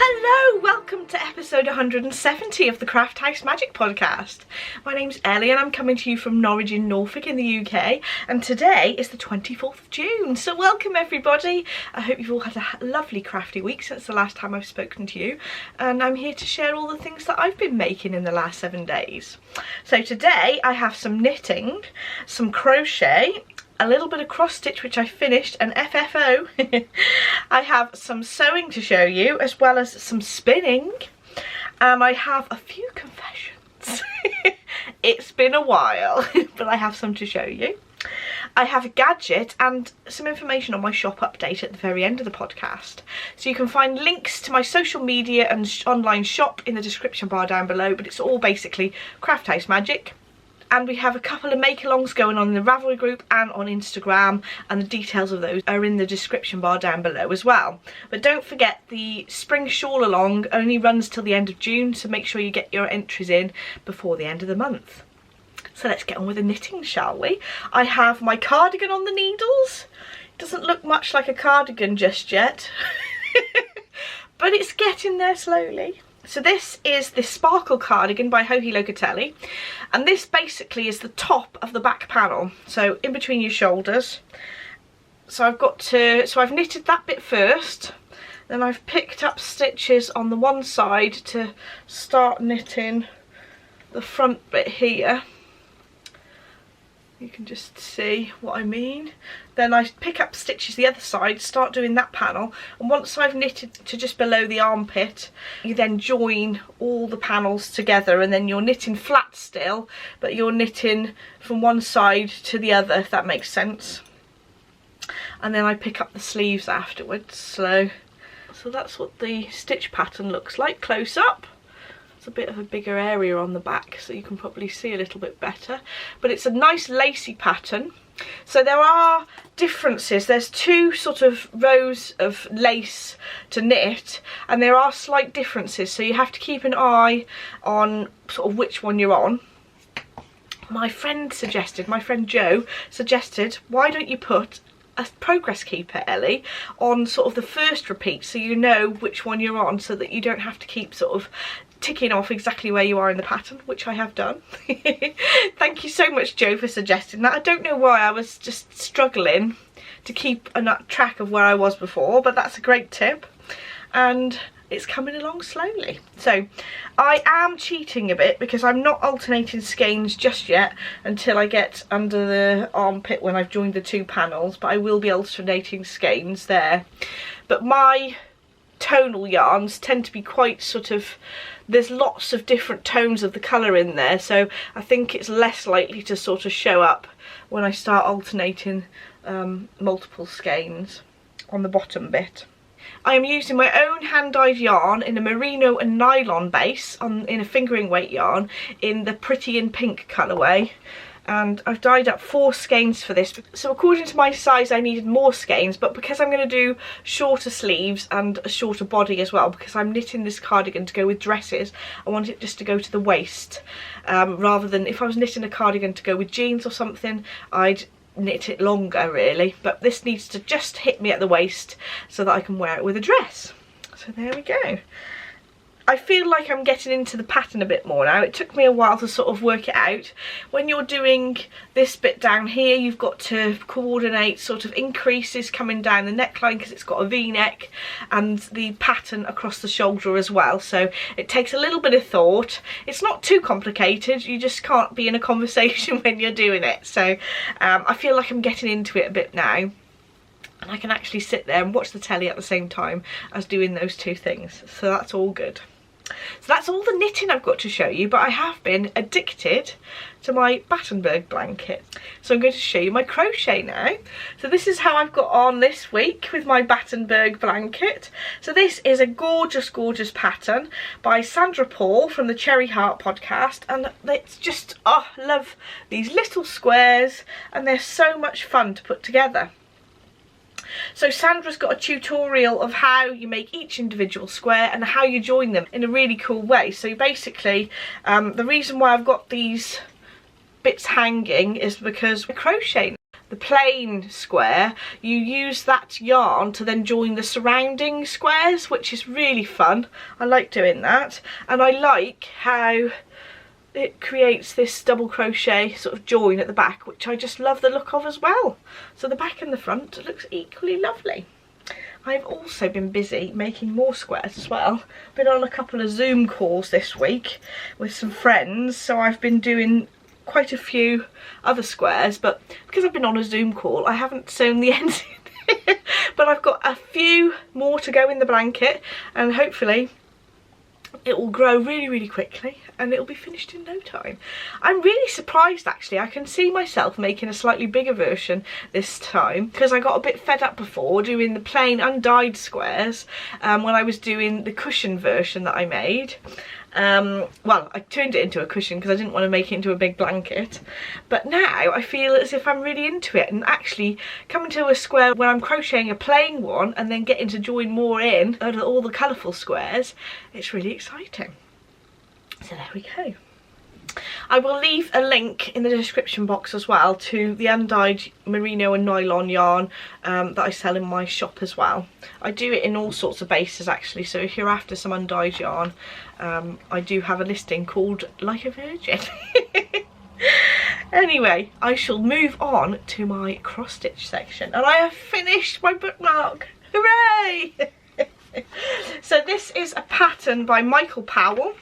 Hello, welcome to episode 170 of the Craft House Magic podcast. My name's Ellie and I'm coming to you from Norwich in Norfolk in the UK, and today is the 24th of June, so welcome everybody. I hope you've all had a lovely crafty week since the last time I've spoken to you, and I'm here to share all the things that I've been making in the last 7 days. So today I have some knitting, some crochet, a little bit of cross stitch which I finished, an FFO. I have some sewing to show you, as well as some spinning, and I have a few confessions. It's been a while, but I have some to show you. I have a gadget and some information on my shop update at the very end of the podcast. So you can find links to my social media and online shop in the description bar down below, but it's all basically Craft House Magic. And we have a couple of Makalongs going on in the Ravelry group and on Instagram, and the details of those are in the description bar down below as well. But don't forget, the spring shawl along only runs till the end of June, so make sure you get your entries in before the end of the month. So let's get on with the knitting, shall we? I have my cardigan on the needles. It doesn't look much like a cardigan just yet, but it's getting there slowly. So this is the Sparkle Cardigan by Locatelli, and this basically is the top of the back panel, so in between your shoulders. So I've knitted that bit first, then I've picked up stitches on the one side to start knitting the front bit here. You can just see what I mean. Then I pick up stitches the other side, start doing that panel, and once I've knitted to just below the armpit, you then join all the panels together, and then you're knitting flat still, but you're knitting from one side to the other, if that makes sense. And then I pick up the sleeves afterwards. So that's what the stitch pattern looks like close up. A bit of a bigger area on the back, so you can probably see a little bit better, but it's a nice lacy pattern. So there are differences. There's two sort of rows of lace to knit, and there are slight differences, so you have to keep an eye on sort of which one you're on. My friend Jo suggested, why don't you put a progress keeper, Ellie, on sort of the first repeat, so you know which one you're on, so that you don't have to keep sort of ticking off exactly where you are in the pattern, which I have done. Thank you so much, Jo, for suggesting that. I don't know why, I was just struggling to keep a track of where I was before, but that's a great tip, and it's coming along slowly. So I am cheating a bit because I'm not alternating skeins just yet until I get under the armpit when I've joined the two panels, but I will be alternating skeins there. But my tonal yarns tend to be quite sort of, there's lots of different tones of the colour in there, so I think it's less likely to sort of show up when I start alternating multiple skeins on the bottom bit. I am using my own hand-dyed yarn in a merino and nylon base in a fingering weight yarn in the Pretty in Pink colourway. And I've dyed up 4 skeins for this. So according to my size I needed more skeins, but because I'm going to do shorter sleeves and a shorter body as well, because I'm knitting this cardigan to go with dresses, I want it just to go to the waist, rather than if I was knitting a cardigan to go with jeans or something, I'd knit it longer really, but this needs to just hit me at the waist so that I can wear it with a dress. So there we go. I feel like I'm getting into the pattern a bit more now. It took me a while to sort of work it out. When you're doing this bit down here, you've got to coordinate sort of increases coming down the neckline because it's got a V-neck, and the pattern across the shoulder as well. So it takes a little bit of thought. It's not too complicated. You just can't be in a conversation when you're doing it. So I feel like I'm getting into it a bit now. And I can actually sit there and watch the telly at the same time as doing those two things. So that's all good. So that's all the knitting I've got to show you, but I have been addicted to my Battenberg blanket. So I'm going to show you my crochet now. So this is how I've got on this week with my Battenberg blanket. So this is a gorgeous, gorgeous pattern by Sandra from the Cherry Heart podcast, and it's just, oh, I love these little squares, and they're so much fun to put together. So Sandra's got a tutorial of how you make each individual square and how you join them in a really cool way. So basically the reason why I've got these bits hanging is because I crochet. the plain square, you use that yarn to then join the surrounding squares, which is really fun. I like doing that, and I like how it creates this double crochet sort of join at the back, which I just love the look of as well. So the back and the front looks equally lovely. I've also been busy making more squares as well. Been on a couple of Zoom calls this week with some friends, so I've been doing quite a few other squares, but because I've been on a Zoom call I haven't sewn the ends in. But I've got a few more to go in the blanket, and hopefully it will grow really quickly and it'll be finished in no time. I'm really surprised actually. I can see myself making a slightly bigger version this time, because I got a bit fed up before doing the plain undyed squares when I was doing the cushion version that I made. Well, I turned it into a cushion because I didn't want to make it into a big blanket, but now I feel as if I'm really into it, and actually coming to a square where I'm crocheting a plain one and then getting to join more in out of all the colourful squares, it's really exciting. So there we go. I will leave a link in the description box as well to the undyed merino and nylon yarn that I sell in my shop as well. I do it in all sorts of bases actually, so if you're after some undyed yarn, I do have a listing called Like a Virgin. Anyway, I shall move on to my cross stitch section, and I have finished my bookmark. Hooray! So this is a pattern by Michael Powell,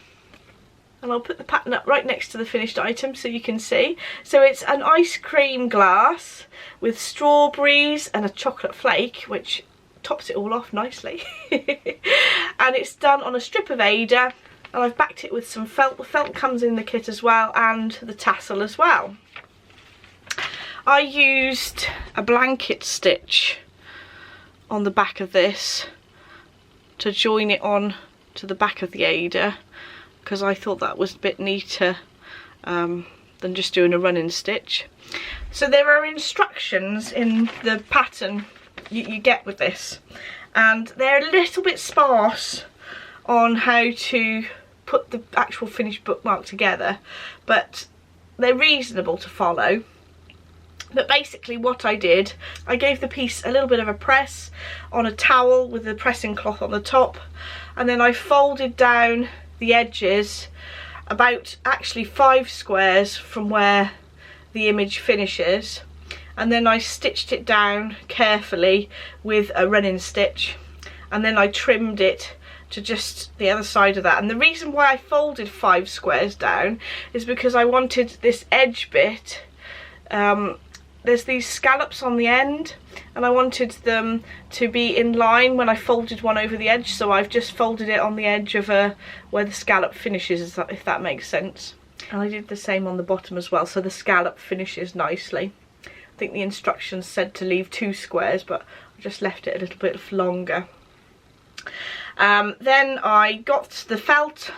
and I'll put the pattern up right next to the finished item so you can see. So it's an ice cream glass with strawberries and a chocolate flake, which tops it all off nicely. And it's done on a strip of Ada, and I've backed it with some felt. The felt comes in the kit as well, and the tassel as well. I used a blanket stitch on the back of this to join it on to the back of the Ada, because I thought that was a bit neater than just doing a running stitch. So there are instructions in the pattern you get with this, and they're a little bit sparse on how to put the actual finished bookmark together, but they're reasonable to follow. But basically what I did, I gave the piece a little bit of a press on a towel with the pressing cloth on the top, and then I folded down the edges about actually 5 squares from where the image finishes, and then I stitched it down carefully with a running stitch, and then I trimmed it to just the other side of that. And the reason why I folded 5 squares down is because I wanted this edge bit, there's these scallops on the end, and I wanted them to be in line when I folded one over the edge, so I've just folded it on the edge of where the scallop finishes, if that makes sense. And I did the same on the bottom as well, so the scallop finishes nicely. I think the instructions said to leave 2 squares, but I just left it a little bit longer. Then I got the felt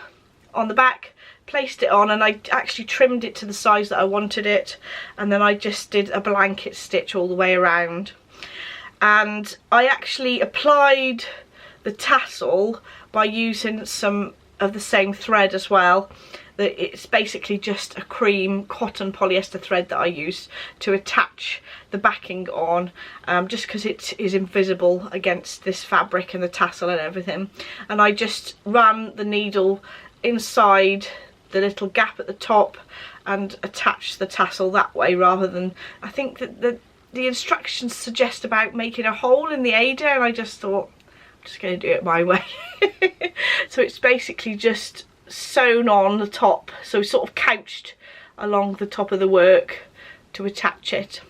on the back, placed it on, and I actually trimmed it to the size that I wanted it, and then I just did a blanket stitch all the way around. And I actually applied the tassel by using some of the same thread as well. It's basically just a cream cotton polyester thread that I used to attach the backing on, just because it is invisible against this fabric and the tassel and everything. And I just ran the needle inside the little gap at the top and attached the tassel that way, rather than, I think that the instructions suggest about making a hole in the Ada, and I just thought I'm just going to do it my way. So it's basically just sewn on the top, so sort of couched along the top of the work to attach it.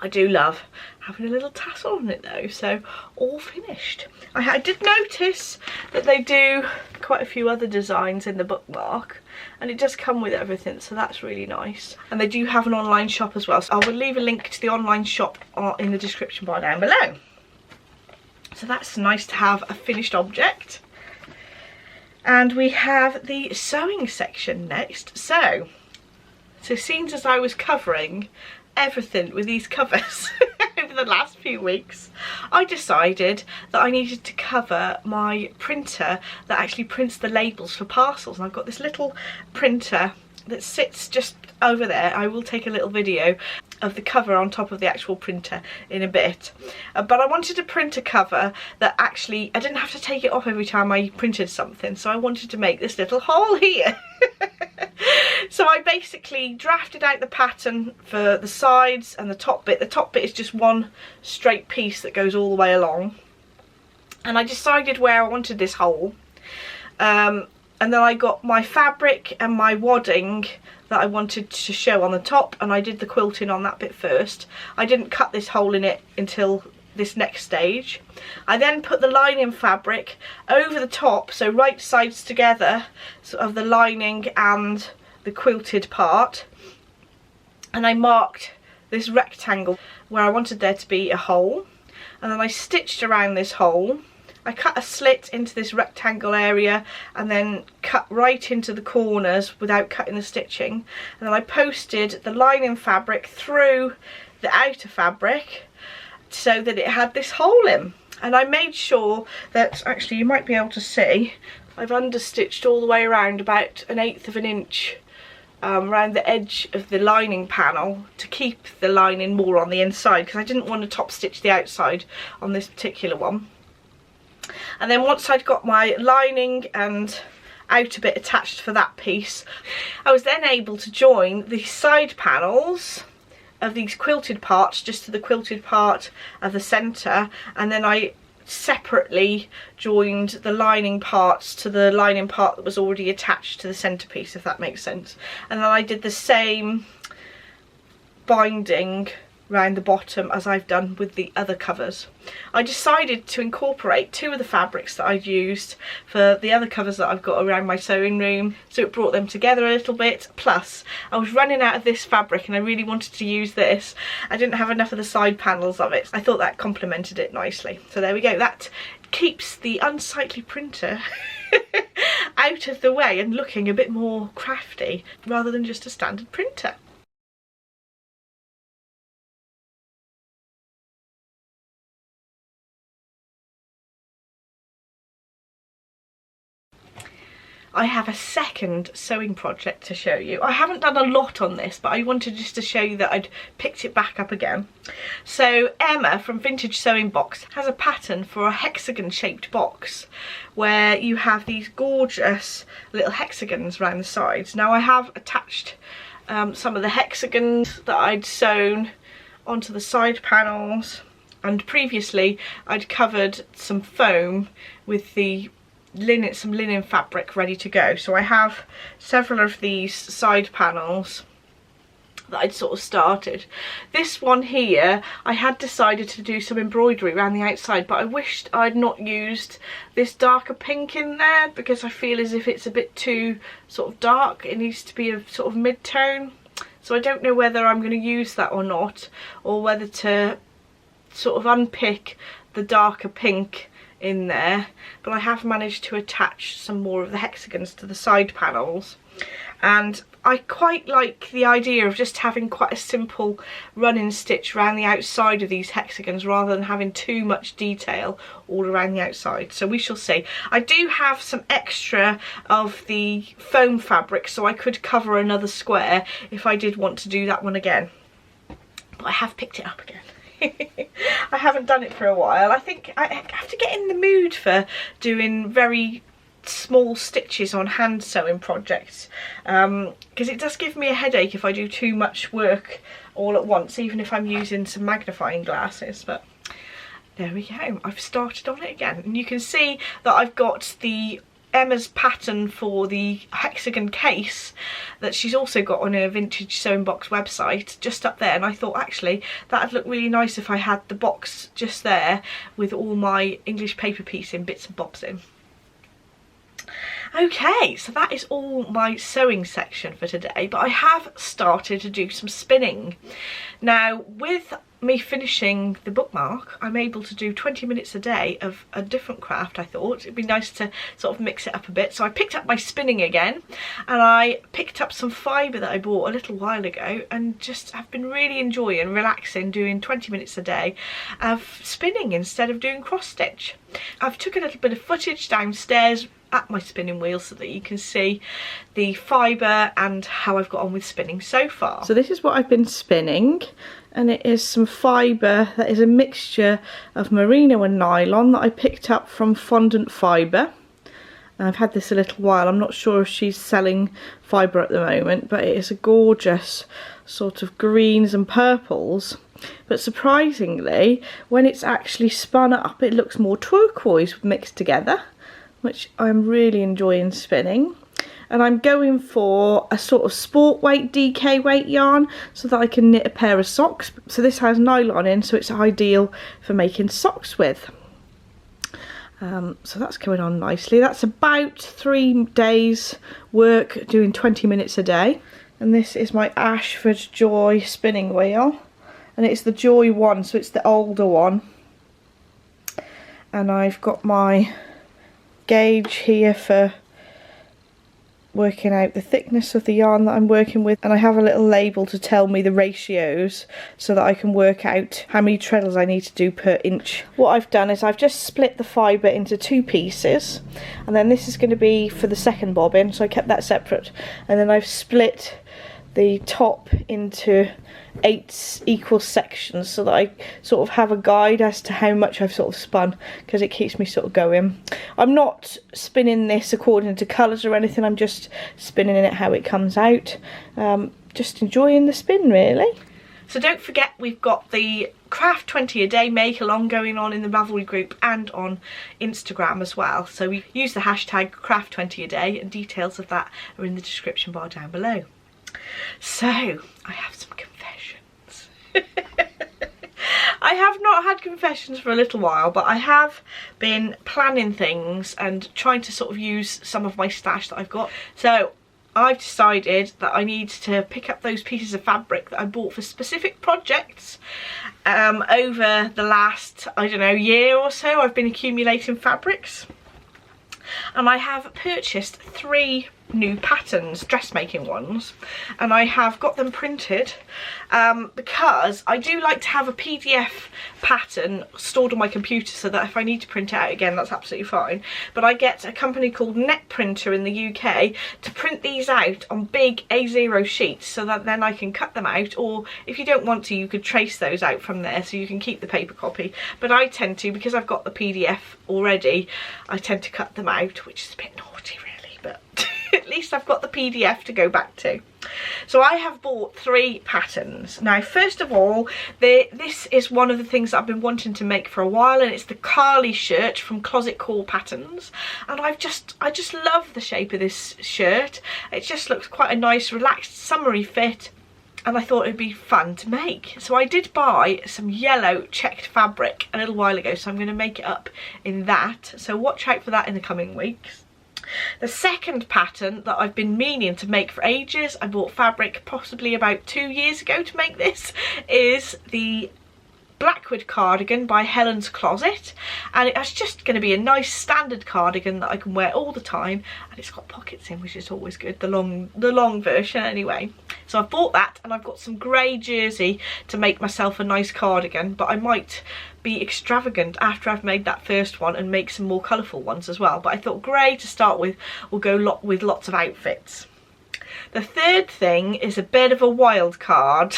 I do love having a little tassel on it though, so all finished. I did notice that they do quite a few other designs in the bookmark, and it does come with everything, so that's really nice. And they do have an online shop as well, so I will leave a link to the online shop in the description bar down below. So that's nice to have a finished object. And we have the sewing section next. So seems as I was covering everything with these covers over the last few weeks, I decided that I needed to cover my printer that actually prints the labels for parcels. And I've got this little printer that sits just over there. I will take a little video. the cover on top of the actual printer in a bit, but I wanted to print a cover that actually I didn't have to take it off every time I printed something, so I wanted to make this little hole here. So I basically drafted out the pattern for the sides and the top bit. The top bit is just one straight piece that goes all the way along, and I decided where I wanted this hole, and then I got my fabric and my wadding that I wanted to show on the top, and I did the quilting on that bit first. I didn't cut this hole in it until this next stage. I then put the lining fabric over the top, so right sides together, sort of the lining and the quilted part, and I marked this rectangle where I wanted there to be a hole, and then I stitched around this hole. I cut a slit into this rectangle area and then cut right into the corners without cutting the stitching, and then I posted the lining fabric through the outer fabric so that it had this hole in. And I made sure that, actually you might be able to see, I've understitched all the way around about 1/8 of an inch around the edge of the lining panel to keep the lining more on the inside, because I didn't want to top stitch the outside on this particular one. And then once I'd got my lining and outer bit attached for that piece, I was then able to join the side panels of these quilted parts just to the quilted part of the centre, and then I separately joined the lining parts to the lining part that was already attached to the centrepiece, if that makes sense. And then I did the same binding round the bottom as I've done with the other covers. I decided to incorporate 2 of the fabrics that I'd used for the other covers that I've got around my sewing room, so it brought them together a little bit. Plus I was running out of this fabric and I really wanted to use this. I didn't have enough of the side panels of it. I thought that complemented it nicely. So there we go, that keeps the unsightly printer out of the way and looking a bit more crafty rather than just a standard printer. I have a second sewing project to show you. I haven't done a lot on this, but I wanted just to show you that I'd picked it back up again. So Emma from Vintage Sewing Box has a pattern for a hexagon shaped box where you have these gorgeous little hexagons around the sides. Now I have attached some of the hexagons that I'd sewn onto the side panels, and previously I'd covered some foam with the linen, some linen fabric ready to go. So I have several of these side panels that I'd sort of started. This one here I had decided to do some embroidery around the outside, but I wished I'd not used this darker pink in there because I feel as if it's a bit too sort of dark. It needs to be a sort of mid-tone, so I don't know whether I'm going to use that or not, or whether to sort of unpick the darker pink in there. But I have managed to attach some more of the hexagons to the side panels, and I quite like the idea of just having quite a simple running stitch around the outside of these hexagons rather than having too much detail all around the outside. So we shall see. I do have some extra of the foam fabric, so I could cover another square if I did want to do that one again, but I have picked it up again. I haven't done it for a while. I think I have to get in the mood for doing very small stitches on hand sewing projects, because it does give me a headache if I do too much work all at once, even if I'm using some magnifying glasses. But there we go, I've started on it again, and you can see that I've got the Emma's pattern for the hexagon case that she's also got on her Vintage Sewing Box website just up there, and I thought actually that'd look really nice if I had the box just there with all my English paper piecing bits and bobs in. Okay, so that is all my sewing section for today, but I have started to do some spinning. Now with me finishing the bookmark, I'm able to do 20 minutes a day of a different craft. I thought it'd be nice to sort of mix it up a bit, so I picked up my spinning again, and I picked up some fibre that I bought a little while ago, and just have been really enjoying relaxing doing 20 minutes a day of spinning instead of doing cross stitch. I've took a little bit of footage downstairs at my spinning wheel so that you can see the fibre and how I've got on with spinning so far. So this is what I've been spinning, and it is some fibre that is a mixture of merino and nylon that I picked up from Fondant Fibre. I've had this a little while. I'm not sure if she's selling fibre at the moment, but it is a gorgeous sort of greens and purples. But surprisingly, when it's actually spun up, it looks more turquoise mixed together, which I'm really enjoying spinning. And I'm going for a sort of sport weight, DK weight yarn so that I can knit a pair of socks. So this has nylon in, so it's ideal for making socks with. So that's going on nicely. That's about 3 days work, doing 20 minutes a day. And this is my Ashford Joy spinning wheel, and it's the Joy one, so it's the older one. And I've got my gauge here for working out the thickness of the yarn that I'm working with, and I have a little label to tell me the ratios so that I can work out how many treadles I need to do per inch. What I've done is I've just split the fibre into 2 pieces, and then this is going to be for the second bobbin, so I kept that separate, and then I've split the top into 8 equal sections so that I sort of have a guide as to how much I've sort of spun, because it keeps me sort of going. I'm not spinning this according to colours or anything, I'm just spinning it how it comes out. Just enjoying the spin really. So don't forget, we've got the Craft 20 a day make along going on in the Ravelry group and on Instagram as well. So we use the hashtag Craft 20 a day, and details of that are in the description bar down below. So I have some confessions. I have not had confessions for a little while, but I have been planning things and trying to sort of use some of my stash that I've got. So I've decided that I need to pick up those pieces of fabric that I bought for specific projects. Over the last, I don't know, year or so, I've been accumulating fabrics. And I have purchased 3 new patterns, dressmaking ones, and I have got them printed because I do like to have a PDF pattern stored on my computer so that if I need to print it out again, that's absolutely fine. But I get a company called Net Printer in the UK to print these out on big A0 sheets so that then I can cut them out, or if you don't want to, you could trace those out from there so you can keep the paper copy. But I tend to, because I've got the PDF already, I tend to cut them out, which is a bit naughty really, but at least I've got the PDF to go back to. So I have bought 3 patterns. Now, first of all, this is one of the things that I've been wanting to make for a while, and it's the Carly shirt from Closet Core Patterns. And I just love the shape of this shirt. It just looks quite a nice, relaxed, summery fit, and I thought it'd be fun to make. So I did buy some yellow checked fabric a little while ago, so I'm going to make it up in that. So watch out for that in the coming weeks. The second pattern that I've been meaning to make for ages, I bought fabric possibly about 2 years ago to make this, is the Blackwood cardigan by Helen's Closet, and it's just going to be a nice standard cardigan that I can wear all the time, and it's got pockets in, which is always good, the long version anyway. So I've bought that, and I've got some grey jersey to make myself a nice cardigan, but I might be extravagant after I've made that first one and make some more colourful ones as well. But I thought grey to start with will go with lots of outfits. The third thing is a bit of a wild card.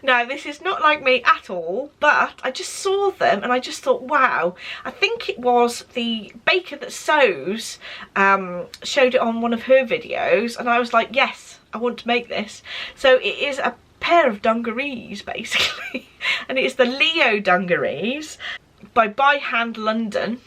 Now, this is not like me at all, but I just saw them and I just thought, wow. I think it was the Baker That Sews showed it on one of her videos, and I was like, yes, I want to make this. So it is a pair of dungarees basically, and it is the Leo dungarees by Hand London.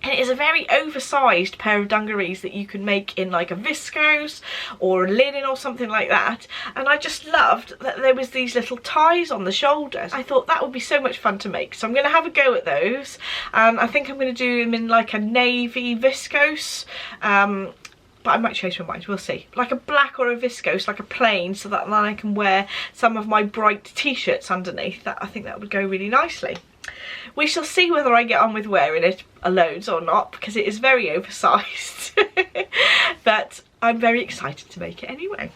And it is a very oversized pair of dungarees that you can make in like a viscose or a linen or something like that. And I just loved that there was these little ties on the shoulders. I thought that would be so much fun to make. So I'm going to have a go at those. I think I'm going to do them in like a navy viscose. But I might change my mind, we'll see. Like a black or a viscose, like a plain, so that then I can wear some of my bright t-shirts underneath. I think that would go really nicely. We shall see whether I get on with wearing it loads or not, because it is very oversized. But I'm very excited to make it anyway.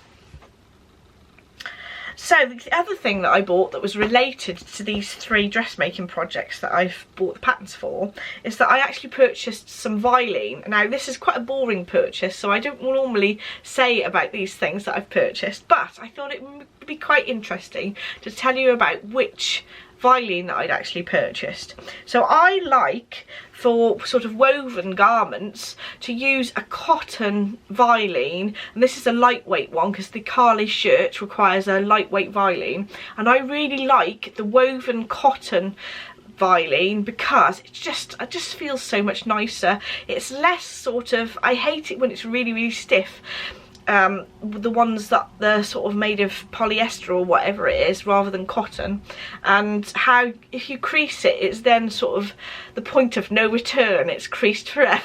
So the other thing that I bought that was related to these 3 dressmaking projects that I've bought the patterns for is that I actually purchased some Vilene. Now this is quite a boring purchase, so I don't normally say about these things that I've purchased, but I thought it would be quite interesting to tell you about which Vilene that I'd actually purchased. So I like, for sort of woven garments, to use a cotton Vilene, and this is a lightweight one because the Carly shirt requires a lightweight Vilene, and I really like the woven cotton Vilene because it just feels so much nicer. It's less sort of, I hate it when it's really stiff. The ones that they're sort of made of polyester or whatever it is rather than cotton, and how if you crease it, it's then sort of the point of no return, it's creased forever.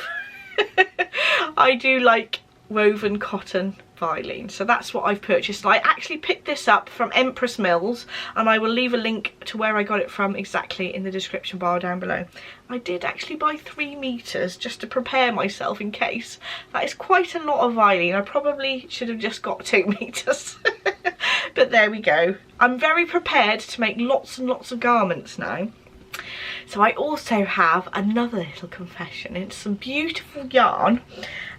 I do like woven cotton Vilene, so that's what I've purchased. I actually picked this up from Empress Mills, and I will leave a link to where I got it from exactly in the description bar down below. I did actually buy 3 meters just to prepare myself in case. That is quite a lot of Vilene. I probably should have just got 2 meters. But there we go. I'm very prepared to make lots and lots of garments now. So I also have another little confession. It's some beautiful yarn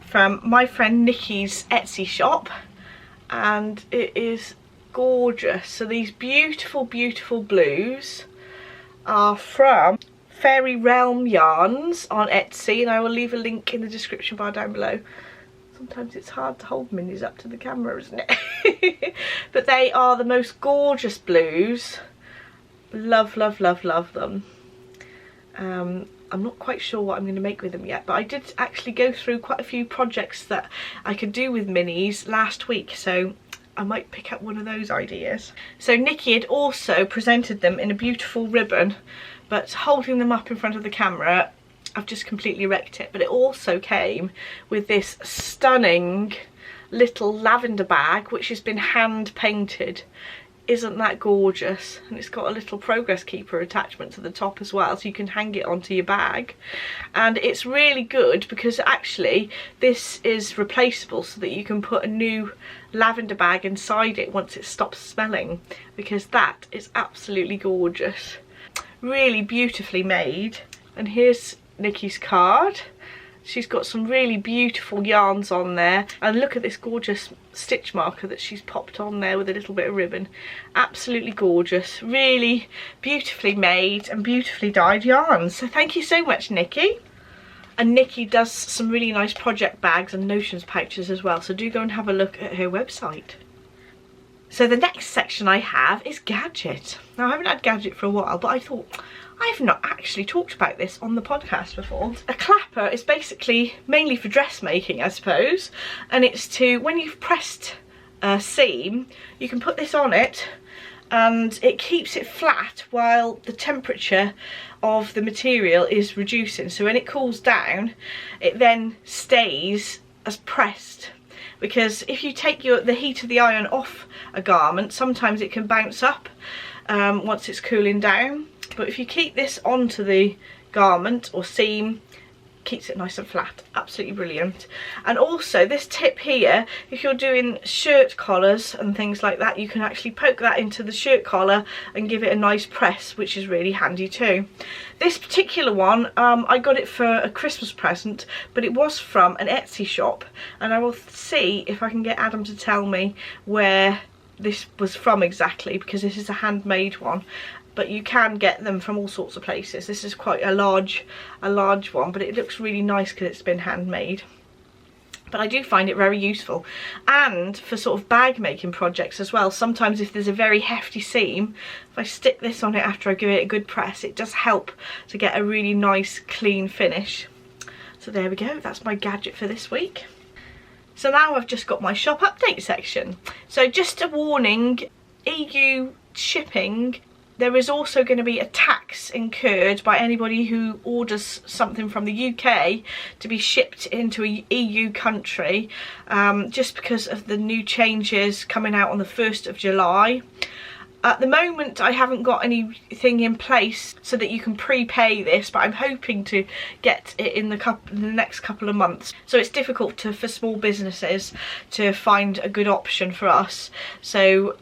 from my friend Nikki's Etsy shop, and it is gorgeous. So these beautiful blues are from Fairy Realm Yarns on Etsy, and I will leave a link in the description bar down below. Sometimes it's hard to hold minis up to the camera, isn't it? But they are the most gorgeous blues. Love them. I'm not quite sure what I'm going to make with them yet, but I did actually go through quite a few projects that I could do with minis last week, so I might pick up one of those ideas. So Nikki had also presented them in a beautiful ribbon, but holding them up in front of the camera, I've just completely wrecked it. But it also came with this stunning little lavender bag, which has been hand painted. Isn't that gorgeous? And it's got a little progress keeper attachment to the top as well, so you can hang it onto your bag. And it's really good because actually this is replaceable, so that you can put a new lavender bag inside it once it stops smelling, because that is absolutely gorgeous. Really beautifully made. And here's Nikki's card. She's got some really beautiful yarns on there, and look at this gorgeous stitch marker that she's popped on there with a little bit of ribbon. Absolutely gorgeous, really beautifully made and beautifully dyed yarns. So thank you so much, Nikki. And Nikki does some really nice project bags and notions pouches as well, so do go and have a look at her website. So the next section I have is Gadget. Now I haven't had Gadget for a while, but I thought, I've not actually talked about this on the podcast before. A clapper is basically mainly for dressmaking, I suppose, and it's to, when you've pressed a seam, you can put this on it and it keeps it flat while the temperature of the material is reducing. So when it cools down, it then stays as pressed. Because if you take the heat of the iron off a garment, sometimes it can bounce up once it's cooling down. But if you keep this onto the garment or seam, keeps it nice and flat. Absolutely brilliant. And also this tip here, if you're doing shirt collars and things like that, you can actually poke that into the shirt collar and give it a nice press, which is really handy too. This particular one, I got it for a Christmas present, but it was from an Etsy shop, and I will see if I can get Adam to tell me where this was from exactly, because this is a handmade one. But you can get them from all sorts of places. This is quite a large one, but it looks really nice because it's been handmade. But I do find it very useful, and for sort of bag making projects as well. Sometimes if there's a very hefty seam, if I stick this on it after I give it a good press, it does help to get a really nice clean finish. So there we go, that's my gadget for this week. So now I've just got my shop update section. So just a warning, EU shipping, there is also going to be a tax incurred by anybody who orders something from the UK to be shipped into a EU country, just because of the new changes coming out on the 1st of July. At the moment I haven't got anything in place so that you can prepay this, but I'm hoping to get it in the next couple of months. So it's difficult for small businesses to find a good option for us, so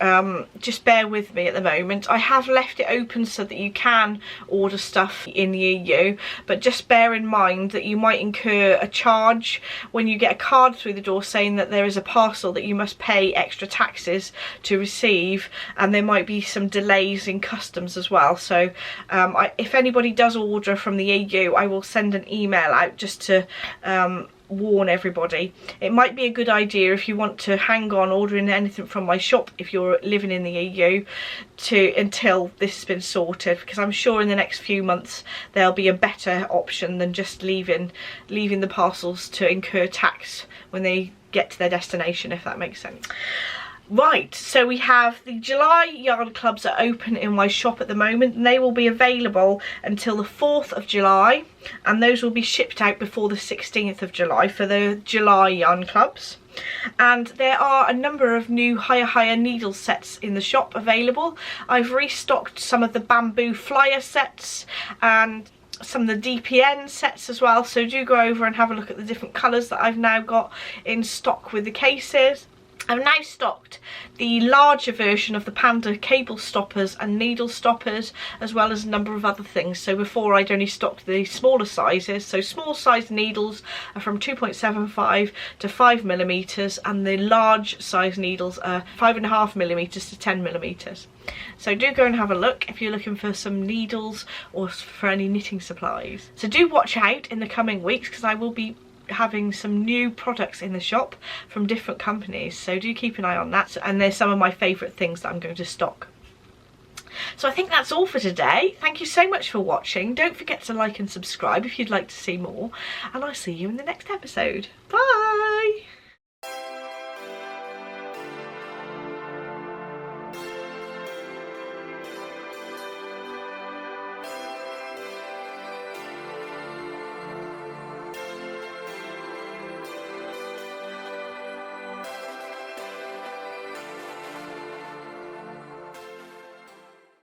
just bear with me at the moment. I have left it open so that you can order stuff in the EU, but just bear in mind that you might incur a charge when you get a card through the door saying that there is a parcel that you must pay extra taxes to receive, and there might be some delays in customs as well. So if anybody does order from the EU, I will send an email out just to warn everybody. It might be a good idea, if you want to hang on ordering anything from my shop if you're living in the EU, until this has been sorted, because I'm sure in the next few months there'll be a better option than just leaving the parcels to incur tax when they get to their destination, if that makes sense. Right, so we have the July yarn clubs are open in my shop at the moment, and they will be available until the 4th of July, and those will be shipped out before the 16th of July for the July yarn clubs. And there are a number of new higher needle sets in the shop available. I've restocked some of the bamboo flyer sets and some of the DPN sets as well, so do go over and have a look at the different colours that I've now got in stock with the cases. I've now stocked the larger version of the Panda cable stoppers and needle stoppers, as well as a number of other things. So before I'd only stocked the smaller sizes, so small size needles are from 2.75 to 5mm, and the large size needles are 5.5mm to 10mm. So do go and have a look if you're looking for some needles or for any knitting supplies. So do watch out in the coming weeks, because I will be having some new products in the shop from different companies, so do keep an eye on that. And there's some of my favourite things that I'm going to stock. So I think that's all for today. Thank you so much for watching. Don't forget to like and subscribe if you'd like to see more, and I'll see you in the next episode. Bye!